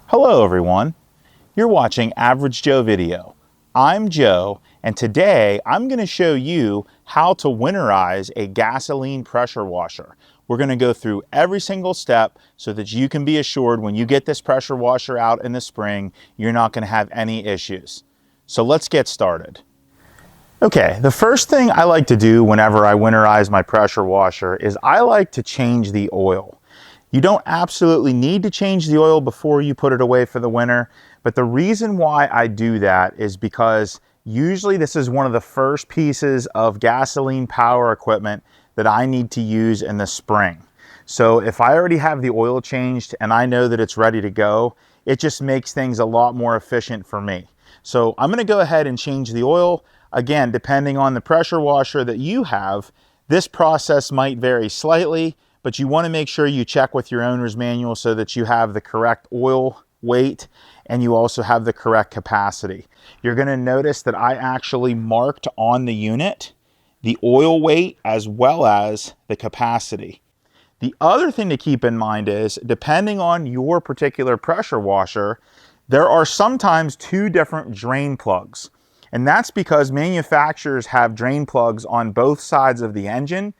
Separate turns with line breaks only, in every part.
Hello everyone, you're watching Average Joe Video. I'm Joe, and today I'm going to show you how to winterize a gasoline pressure washer. We're going to go through every single step so that you can be assured when you get this pressure washer out in the spring, you're not going to have any issues. So let's get started. Okay, the first thing I like to do whenever I winterize my pressure washer is I like to change the oil. You don't absolutely need to change the oil before you put it away for the winter, but the reason why I do that is because usually this is one of the first pieces of gasoline power equipment that I need to use in the spring. So if I already have the oil changed and I know that it's ready to go, it just makes things a lot more efficient for me. So I'm going to go ahead and change the oil. Again, depending on the pressure washer that you have, this process might vary slightly, but you want to make sure you check with your owner's manual so that you have the correct oil weight and you also have the correct capacity. You're going to notice that I actually marked on the unit the oil weight as well as the capacity. The other thing to keep in mind is, depending on your particular pressure washer, there are sometimes two different drain plugs. And that's because manufacturers have drain plugs on both sides of the engine.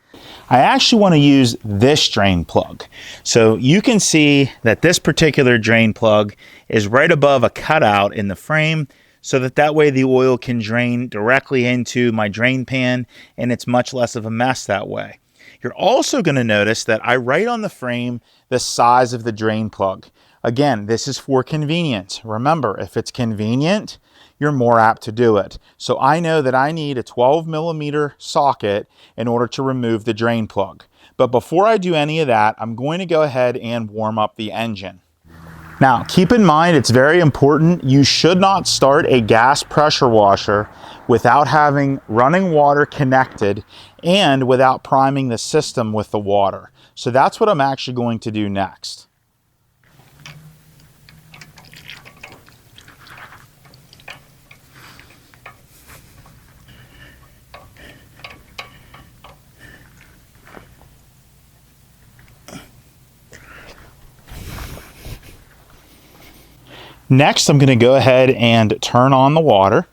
I actually want to use this drain plug. So you can see that this particular drain plug is right above a cutout in the frame so that way the oil can drain directly into my drain pan and it's much less of a mess that way. You're also going to notice that I write on the frame the size of the drain plug. Again, this is for convenience. Remember, if it's convenient, you're more apt to do it. So I know that I need a 12mm socket in order to remove the drain plug. But before I do any of that, I'm going to go ahead and warm up the engine. Now, keep in mind, it's very important. You should not start a gas pressure washer without having running water connected and without priming the system with the water. So that's what I'm actually going to do next. Next, I'm going to go ahead and turn on the water.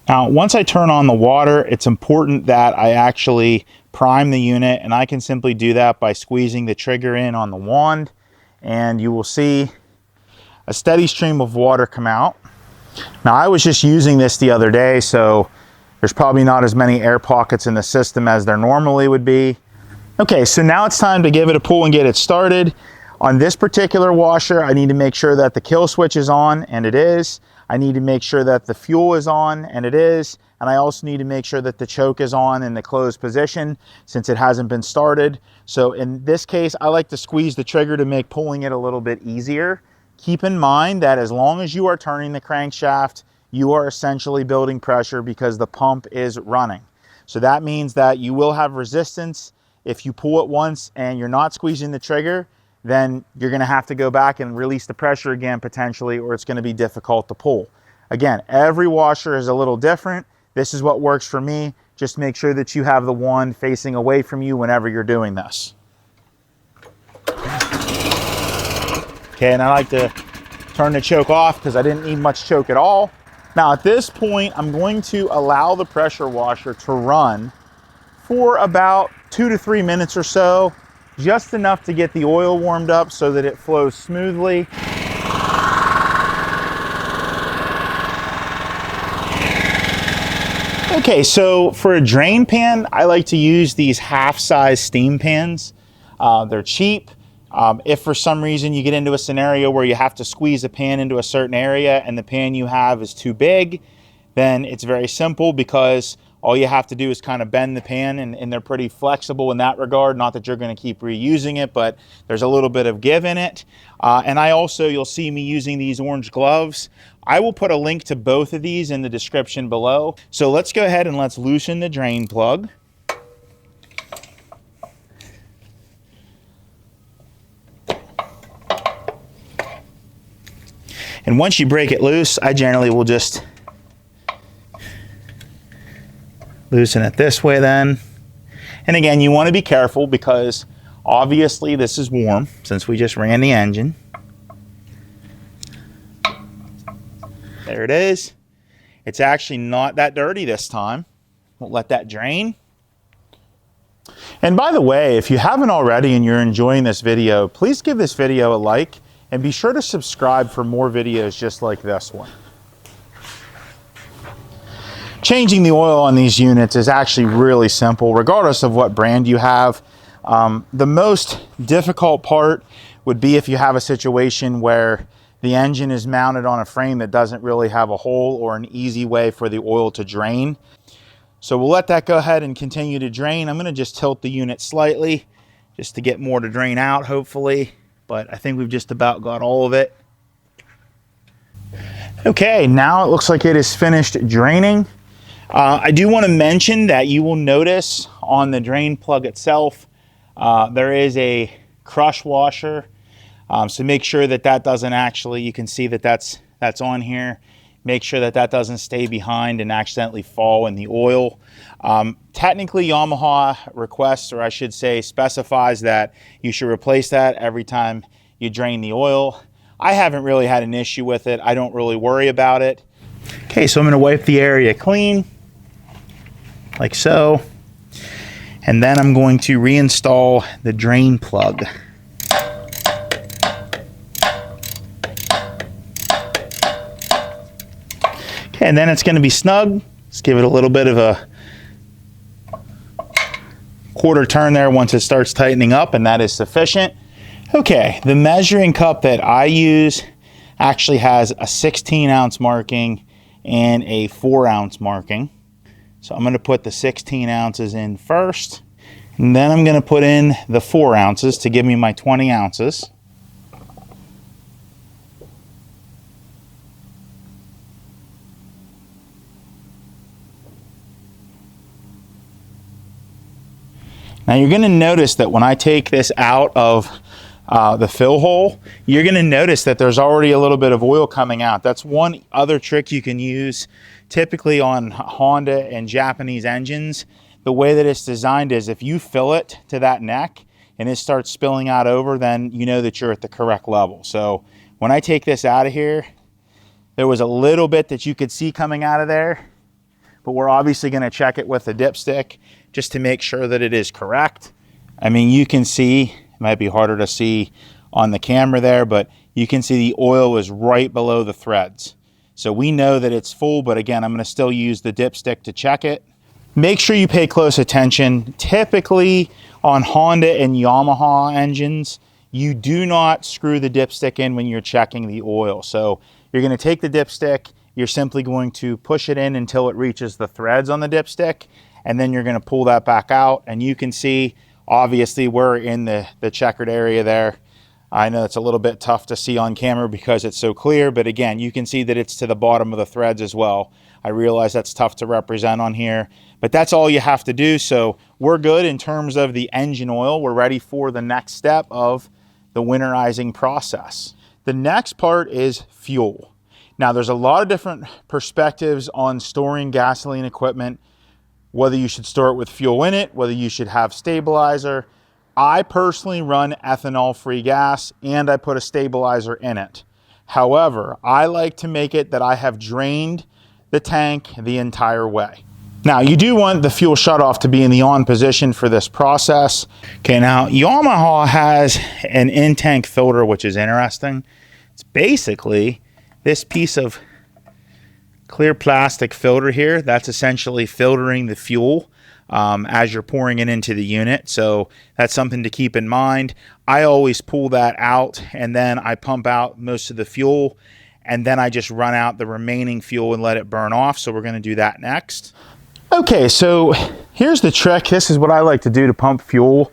Now, once I turn on the water, it's important that I actually prime the unit, and I can simply do that by squeezing the trigger in on the wand, and you will see a steady stream of water come out. Now, I was just using this the other day, so there's probably not as many air pockets in the system as there normally would be. Okay, so now it's time to give it a pull and get it started. On this particular washer, I need to make sure that the kill switch is on, and it is. I need to make sure that the fuel is on, and it is. And I also need to make sure that the choke is on in the closed position since it hasn't been started. So in this case, I like to squeeze the trigger to make pulling it a little bit easier. Keep in mind that as long as you are turning the crankshaft, you are essentially building pressure because the pump is running. So that means that you will have resistance. If you pull it once and you're not squeezing the trigger, then you're going to have to go back and release the pressure again potentially, or it's going to be difficult to pull. Again, every washer is a little different. This is what works for me. Just make sure that you have the one facing away from you whenever you're doing this. Okay, and I like to turn the choke off because I didn't need much choke at all. Now at this point, I'm going to allow the pressure washer to run for about 2 to 3 minutes or so. Just enough to get the oil warmed up so that it flows smoothly. Okay, so for a drain pan, I like to use these half-size steam pans. They're cheap. If for some reason you get into a scenario where you have to squeeze a pan into a certain area and the pan you have is too big, then it's very simple because all you have to do is kind of bend the pan, and they're pretty flexible in that regard. Not that you're going to keep reusing it, but there's a little bit of give in it. And I also, you'll see me using these orange gloves. I will put a link to both of these in the description below. So let's go ahead and let's loosen the drain plug. And once you break it loose, I generally will just loosen it this way then. And again, you want to be careful because obviously this is warm since we just ran the engine. There it is. It's actually not that dirty this time. We'll let that drain. And by the way, if you haven't already and you're enjoying this video, please give this video a like and be sure to subscribe for more videos just like this one. Changing the oil on these units is actually really simple, regardless of what brand you have. The most difficult part would be if you have a situation where the engine is mounted on a frame that doesn't really have a hole or an easy way for the oil to drain. So we'll let that go ahead and continue to drain. I'm going to just tilt the unit slightly just to get more to drain out, hopefully. But I think we've just about got all of it. Okay, now it looks like it is finished draining. I do want to mention that you will notice on the drain plug itself, there is a crush washer. So make sure that that doesn't actually, you can see that that's on here. Make sure that that doesn't stay behind and accidentally fall in the oil. Technically, Yamaha requests, or I should say specifies, that you should replace that every time you drain the oil. I haven't really had an issue with it. I don't really worry about it. Okay, so I'm gonna wipe the area clean, like so. And then I'm going to reinstall the drain plug. Okay, and then it's going to be snug. Let's give it a little bit of a quarter turn there once it starts tightening up, and that is sufficient. Okay, the measuring cup that I use actually has a 16-ounce marking and a 4-ounce marking. So I'm going to put the 16 ounces in first, and then I'm going to put in the 4 ounces to give me my 20 ounces. Now you're going to notice that when I take this out of the fill hole, you're going to notice that there's already a little bit of oil coming out. That's one other trick you can use. Typically on Honda and Japanese engines, the way that it's designed is if you fill it to that neck and it starts spilling out over, then you know that you're at the correct level. So when I take this out of here, there was a little bit that you could see coming out of there, but we're obviously going to check it with a dipstick just to make sure that it is correct. I mean, you can see, it might be harder to see on the camera there, but you can see the oil is right below the threads. So we know that it's full, but again, I'm going to still use the dipstick to check it. Make sure you pay close attention. Typically on Honda and Yamaha engines, you do not screw the dipstick in when you're checking the oil. So you're going to take the dipstick, you're simply going to push it in until it reaches the threads on the dipstick, and then you're going to pull that back out, and you can see obviously we're in the checkered area there. I know it's a little bit tough to see on camera because it's so clear, but again, you can see that it's to the bottom of the threads as well. I realize that's tough to represent on here, but that's all you have to do. So we're good in terms of the engine oil. We're ready for the next step of the winterizing process. The next part is fuel. Now there's a lot of different perspectives on storing gasoline equipment, whether you should store it with fuel in it, whether you should have stabilizer. I personally run ethanol-free gas and I put a stabilizer in it. However, I like to make it that I have drained the tank the entire way. Now, you do want the fuel shutoff to be in the on position for this process. Okay, now Yamaha has an in-tank filter, which is interesting. It's basically this piece of clear plastic filter here. That's essentially filtering the fuel as you're pouring it into the unit. So that's something to keep in mind. I always pull that out and then I pump out most of the fuel, and then I just run out the remaining fuel and let it burn off. So we're going to do that next. Okay, so here's the trick. This is what I like to do to pump fuel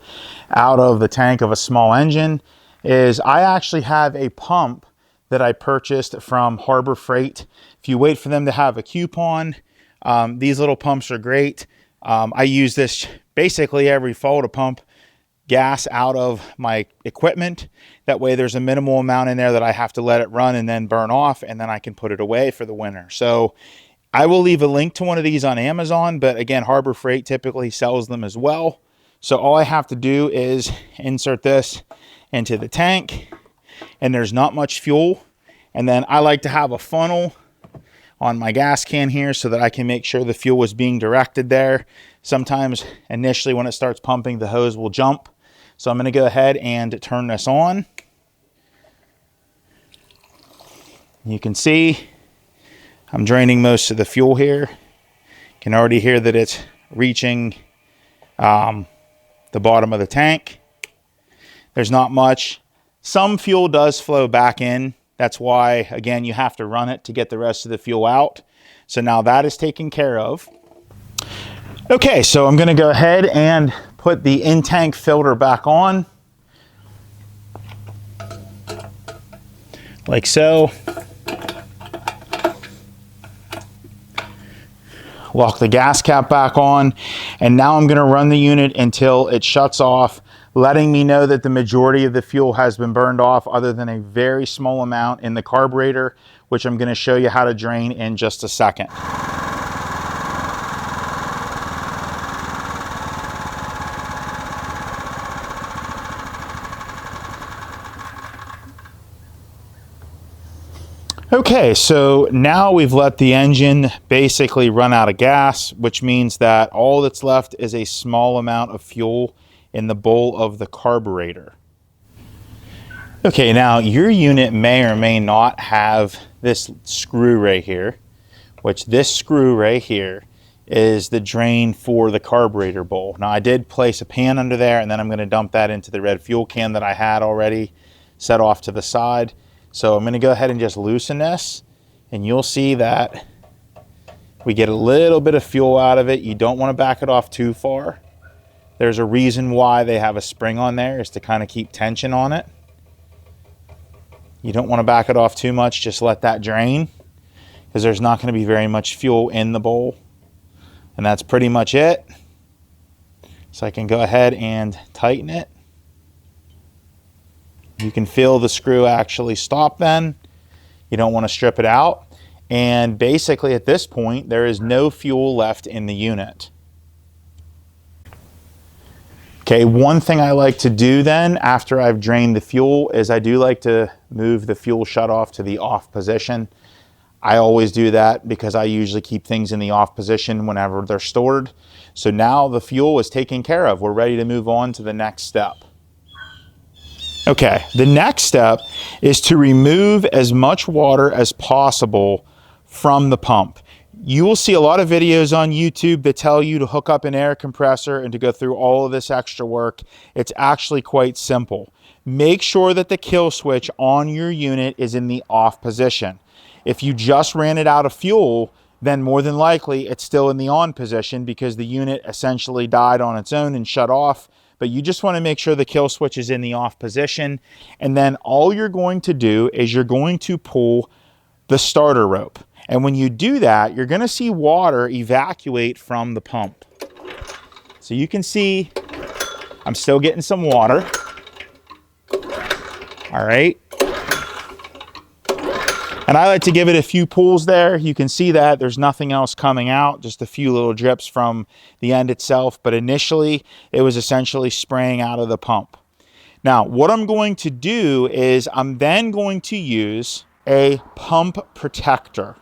out of the tank of a small engine. Is I actually have a pump that I purchased from Harbor Freight. If you wait for them to have a coupon, these little pumps are great. I use this basically every fall to pump gas out of my equipment. That way there's a minimal amount in there that I have to let it run and then burn off, and then I can put it away for the winter. So I will leave a link to one of these on Amazon, but again, Harbor Freight typically sells them as well. So all I have to do is insert this into the tank, and there's not much fuel. And then I like to have a funnel on my gas can here so that I can make sure the fuel is being directed there. Sometimes initially when it starts pumping, the hose will jump. So I'm going to go ahead and turn this on. You can see I'm draining most of the fuel here. You can already hear that it's reaching the bottom of the tank. There's not much. Some fuel does flow back in. That's why, again, you have to run it to get the rest of the fuel out. So now that is taken care of. Okay, so I'm going to go ahead and put the in-tank filter back on. Like so. Lock the gas cap back on, and now I'm going to run the unit until it shuts off, letting me know that the majority of the fuel has been burned off other than a very small amount in the carburetor, which I'm going to show you how to drain in just a second. Okay, so now we've let the engine basically run out of gas, which means that all that's left is a small amount of fuel in the bowl of the carburetor. Okay, now your unit may or may not have this screw right here, which this screw right here is the drain for the carburetor bowl. Now I did place a pan under there, and then I'm going to dump that into the red fuel can that I had already set off to the side. So I'm going to go ahead and just loosen this, and you'll see that we get a little bit of fuel out of it. You don't want to back it off too far. There's a reason why they have a spring on there, is to kind of keep tension on it. You don't want to back it off too much, just let that drain, because there's not going to be very much fuel in the bowl. And that's pretty much it. So I can go ahead and tighten it. You can feel the screw actually stop then. You don't want to strip it out. And basically at this point, there is no fuel left in the unit. Okay, one thing I like to do then after I've drained the fuel is I do like to move the fuel shutoff to the off position. I always do that because I usually keep things in the off position whenever they're stored. So now the fuel is taken care of. We're ready to move on to the next step. Okay, the next step is to remove as much water as possible from the pump. You will see a lot of videos on YouTube that tell you to hook up an air compressor and to go through all of this extra work. It's actually quite simple. Make sure that the kill switch on your unit is in the off position. If you just ran it out of fuel, then more than likely it's still in the on position because the unit essentially died on its own and shut off. But you just want to make sure the kill switch is in the off position. And then all you're going to do is you're going to pull the starter rope. And when you do that, you're going to see water evacuate from the pump. So you can see I'm still getting some water. All right. And I like to give it a few pulls there. You can see that there's nothing else coming out, just a few little drips from the end itself. But initially, it was essentially spraying out of the pump. Now, what I'm going to do is I'm then going to use a pump protector.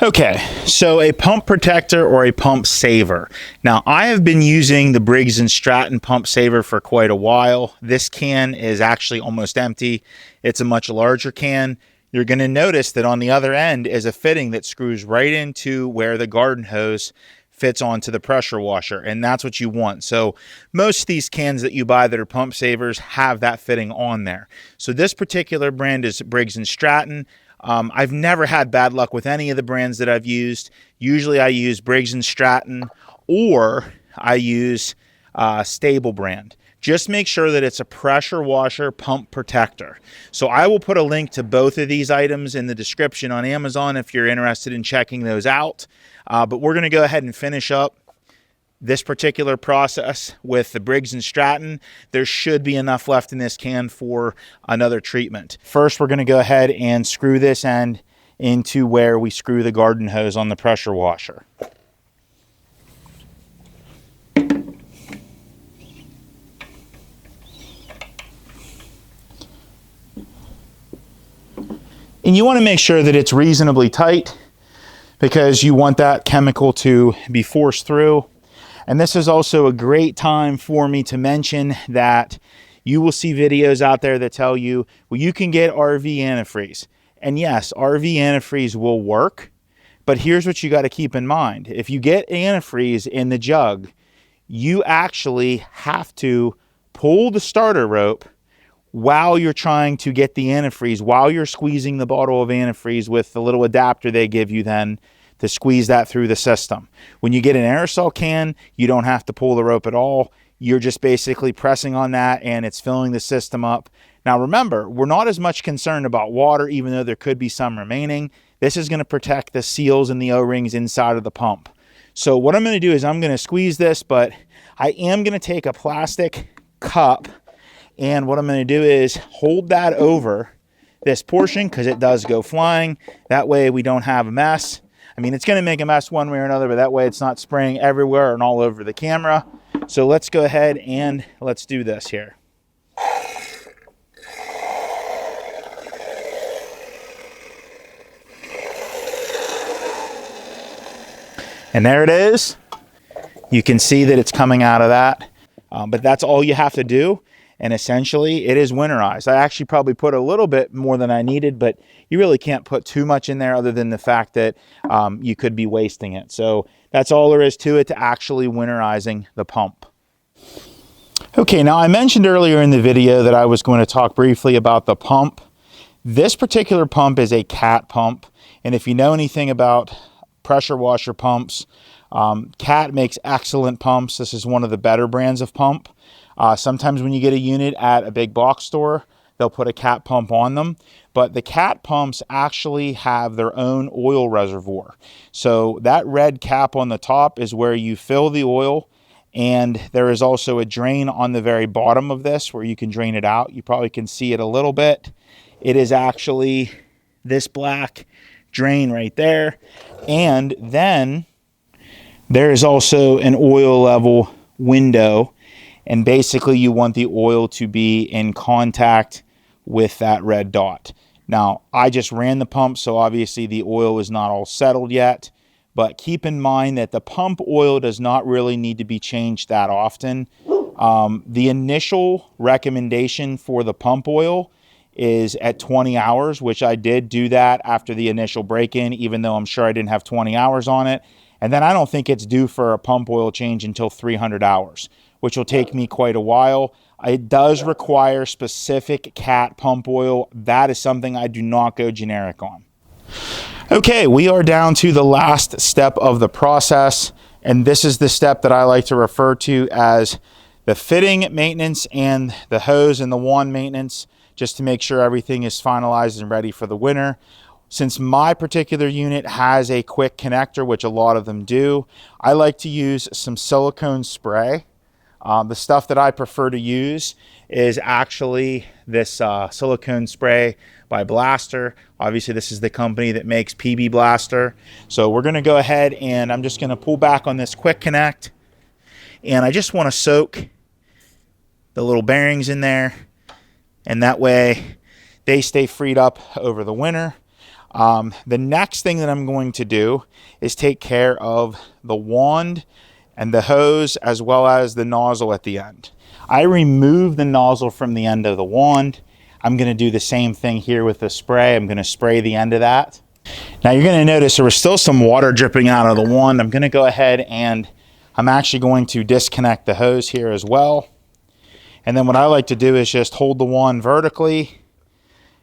Okay, so a pump protector or a pump saver. Now, I have been using the Briggs and Stratton pump saver for quite a while. This can is actually almost empty. It's a much larger can. You're going to notice that on the other end is a fitting that screws right into where the garden hose fits onto the pressure washer, and that's what you want. So most of these cans that you buy that are pump savers have that fitting on there. So this particular brand is Briggs and Stratton. I've never had bad luck with any of the brands that I've used. Usually I use Briggs and Stratton, or I use STA-BIL brand. Just make sure that it's a pressure washer pump protector. So I will put a link to both of these items in the description on Amazon if you're interested in checking those out. But we're going to go ahead and finish up this particular process with the Briggs and Stratton. There should be enough left in this can for another treatment. First, we're going to go ahead and screw this end into where we screw the garden hose on the pressure washer. And you want to make sure that it's reasonably tight because you want that chemical to be forced through. And this is also a great time for me to mention that you will see videos out there that tell you, well, you can get RV antifreeze. And yes, RV antifreeze will work, but here's what you got to keep in mind. If you get antifreeze in the jug, you actually have to pull the starter rope while you're trying to get the antifreeze, while you're squeezing the bottle of antifreeze with the little adapter they give you then to squeeze that through the system. When you get an aerosol can, you don't have to pull the rope at all. You're just basically pressing on that and it's filling the system up. Now remember, we're not as much concerned about water, even though there could be some remaining. This is going to protect the seals and the O-rings inside of the pump. So what I'm going to do is I'm going to squeeze this, but I am going to take a plastic cup, and what I'm going to do is hold that over this portion because it does go flying. That way we don't have a mess. I mean, it's going to make a mess one way or another, but that way it's not spraying everywhere and all over the camera. So let's go ahead and let's do this here. And there it is. You can see that it's coming out of that, but that's all you have to do. And essentially it is winterized. I actually probably put a little bit more than I needed, but you really can't put too much in there other than the fact that you could be wasting it. So that's all there is to it, to actually winterizing the pump. Okay, now I mentioned earlier in the video that I was going to talk briefly about the pump. This particular pump is a CAT pump. And if you know anything about pressure washer pumps, CAT makes excellent pumps. This is one of the better brands of pump. Sometimes when you get a unit at a big box store, they'll put a CAT pump on them. But the CAT pumps actually have their own oil reservoir. So that red cap on the top is where you fill the oil. And there is also a drain on the very bottom of this where you can drain it out. You probably can see it a little bit. It is actually this black drain right there. And then there is also an oil level window. And basically you want the oil to be in contact with that red dot. Now, I just ran the pump, so obviously the oil is not all settled yet. But keep in mind that the pump oil does not really need to be changed that often. The initial recommendation for the pump oil is at 20 hours, which I did do that after the initial break-in, even though I'm sure I didn't have 20 hours on it. And then I don't think it's due for a pump oil change until 300 hours, which will take me quite a while. It does require specific CAT pump oil. That is something I do not go generic on. Okay, we are down to the last step of the process, and this is the step that I like to refer to as the fitting maintenance and the hose and the wand maintenance, just to make sure everything is finalized and ready for the winter. Since my particular unit has a quick connector, which a lot of them do, I like to use some silicone spray. The stuff that I prefer to use is actually this silicone spray by Blaster. Obviously, this is the company that makes PB Blaster. So we're going to go ahead and I'm just going to pull back on this quick connect. And I just want to soak the little bearings in there. And that way they stay freed up over the winter. The next thing that I'm going to do is take care of the wand and the hose as well as the nozzle at the end. I remove the nozzle from the end of the wand. I'm going to do the same thing here with the spray. I'm going to spray the end of that. Now you're going to notice there was still some water dripping out of the wand. I'm going to go ahead and I'm actually going to disconnect the hose here as well. And then what I like to do is just hold the wand vertically,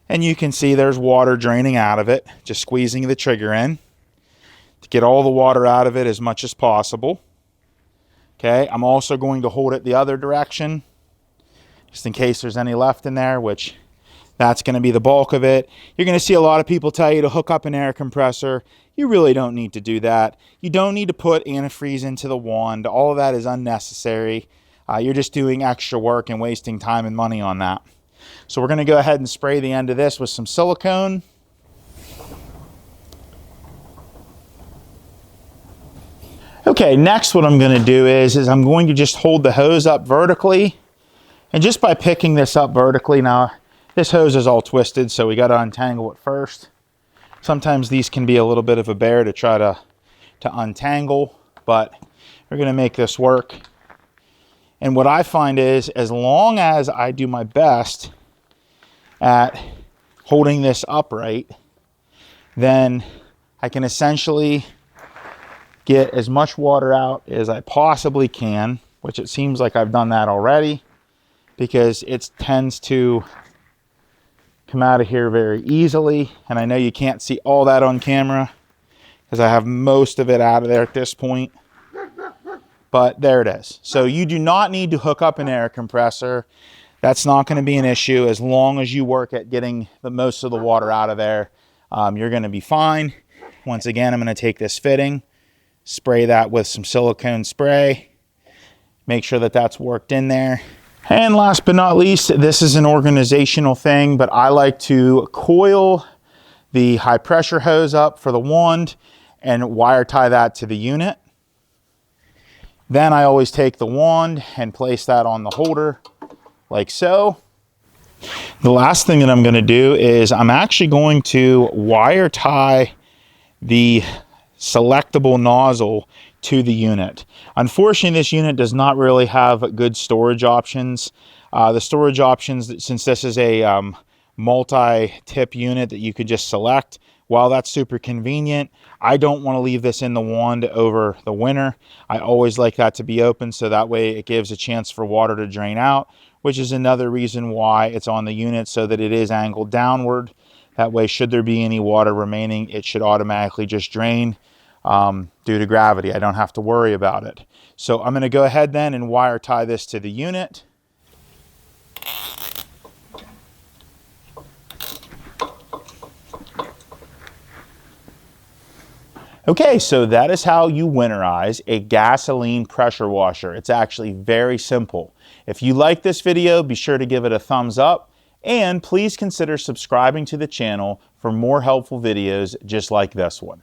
and you can see there's water draining out of it, just squeezing the trigger in to get all the water out of it as much as possible. Okay, I'm also going to hold it the other direction just in case there's any left in there, which that's going to be the bulk of it. You're going to see a lot of people tell you to hook up an air compressor. You really don't need to do that. You don't need to put antifreeze into the wand. All of that is unnecessary. You're just doing extra work and wasting time and money on that. So we're going to go ahead and spray the end of this with some silicone. Okay, next what I'm going to do is I'm going to just hold the hose up vertically. And just by picking this up vertically, now this hose is all twisted, so we got to untangle it first. Sometimes these can be a little bit of a bear to try to untangle, but we're going to make this work. And what I find is, as long as I do my best at holding this upright, then I can essentially get as much water out as I possibly can, which it seems like I've done that already, because it tends to come out of here very easily. And I know you can't see all that on camera because I have most of it out of there at this point. But there it is. So you do not need to hook up an air compressor. That's not going to be an issue. As long as you work at getting the most of the water out of there, you're going to be fine. Once again, I'm going to take this fitting, spray that with some silicone spray, make sure that that's worked in there. And last but not least, this is an organizational thing, but I like to coil the high pressure hose up for the wand and wire tie that to the unit. Then I always take the wand and place that on the holder like so. The last thing that I'm going to do is I'm actually going to wire tie the selectable nozzle to the unit. Unfortunately, this unit does not really have good storage options. The storage options, since this is a multi-tip unit that you could just select, while that's super convenient, I don't want to leave this in the wand over the winter. I always like that to be open, so that way it gives a chance for water to drain out, which is another reason why it's on the unit, so that it is angled downward. That way, should there be any water remaining, it should automatically just drain due to gravity. I don't have to worry about it. So I'm going to go ahead then and wire tie this to the unit. Okay, so that is how you winterize a gasoline pressure washer. It's actually very simple. If you like this video, be sure to give it a thumbs up, and please consider subscribing to the channel for more helpful videos just like this one.